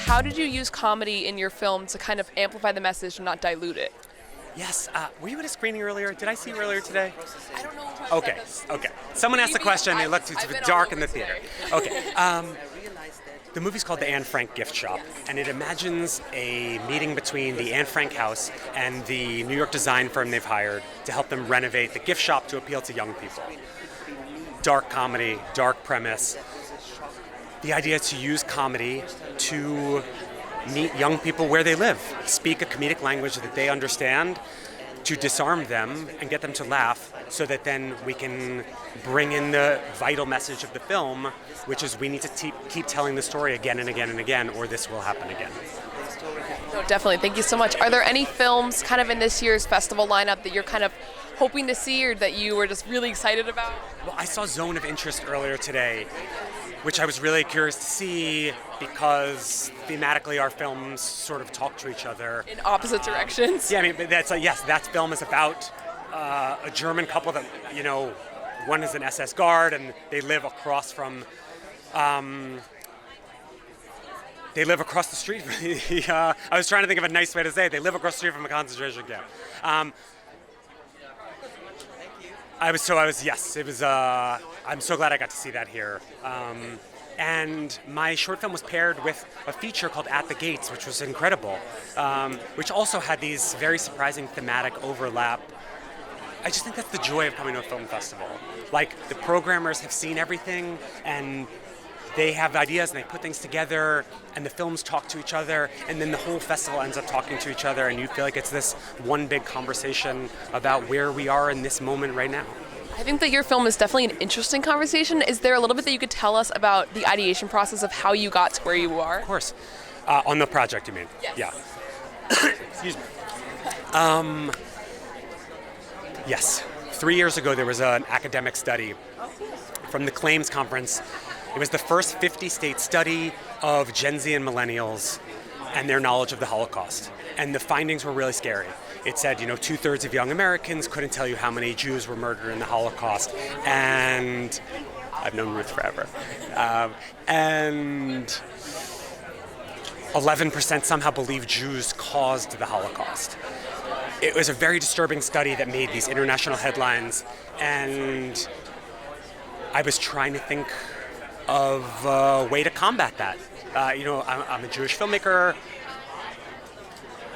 how did you use comedy in your film to kind of amplify the message and not dilute it? Yes. Were you at a screening earlier? Did I see you earlier today? I don't know. Okay. Okay. Someone asked a question. It looked dark in the theater. Okay. The movie's called The Anne Frank Gift Shop, and it imagines a meeting between the Anne Frank house and the New York design firm they've hired to help them renovate the gift shop to appeal to young people. Dark comedy, dark premise. The idea is to use comedy to meet young people where they live, speak a comedic language that they understand, to disarm them and get them to laugh so that then we can bring in the vital message of the film, which is we need to keep telling the story again and again and again, or this will happen again. No, definitely. Thank you so much. Are there any films kind of in this year's festival lineup that you're kind of hoping to see or that you were just really excited about? Well, I saw Zone of Interest earlier today, which I was really curious to see because thematically our films sort of talk to each other. In opposite directions? Yeah, I mean, that's yes, that film is about a German couple that, one is an SS guard and they live across from, they live across the street. I was trying to think of a nice way to say it. They live across the street from a concentration camp. I'm so glad I got to see that here. And my short film was paired with a feature called At the Gates, which was incredible, which also had these very surprising thematic overlap. I just think that's the joy of coming to a film festival. Like, the programmers have seen everything, and they have ideas, and they put things together, and the films talk to each other, and then the whole festival ends up talking to each other, and you feel like it's this one big conversation about where we are in this moment right now. I think that your film is definitely an interesting conversation. Is there a little bit that you could tell us about the ideation process of how you got to where you are? Of course. On the project, you mean? Yes. Yeah. Excuse me. Yes. 3 years ago, there was an academic study from the Claims Conference. It was the first 50-state study of Gen Z and millennials and their knowledge of the Holocaust. And the findings were really scary. It said, 2/3 of young Americans couldn't tell you how many Jews were murdered in the Holocaust. And I've known Ruth forever. And 11% somehow believe Jews caused the Holocaust. It was a very disturbing study that made these international headlines. And I was trying to think of a way to combat that. I'm a Jewish filmmaker.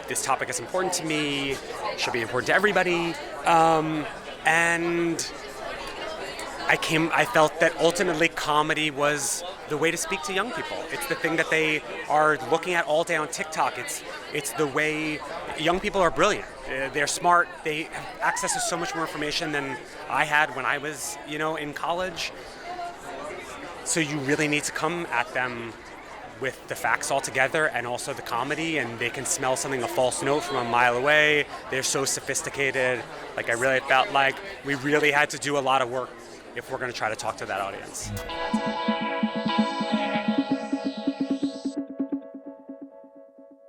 This topic is important to me, should be important to everybody, and I felt that ultimately comedy was the way to speak to young people. It's the thing that they are looking at all day on TikTok. It's the way young people are brilliant. They're smart. They have access to so much more information than I had when I was, in college. So you really need to come at them with the facts all together and also the comedy, and they can smell something, a false note from a mile away. They're so sophisticated. Like, I really felt like we really had to do a lot of work if we're going to try to talk to that audience.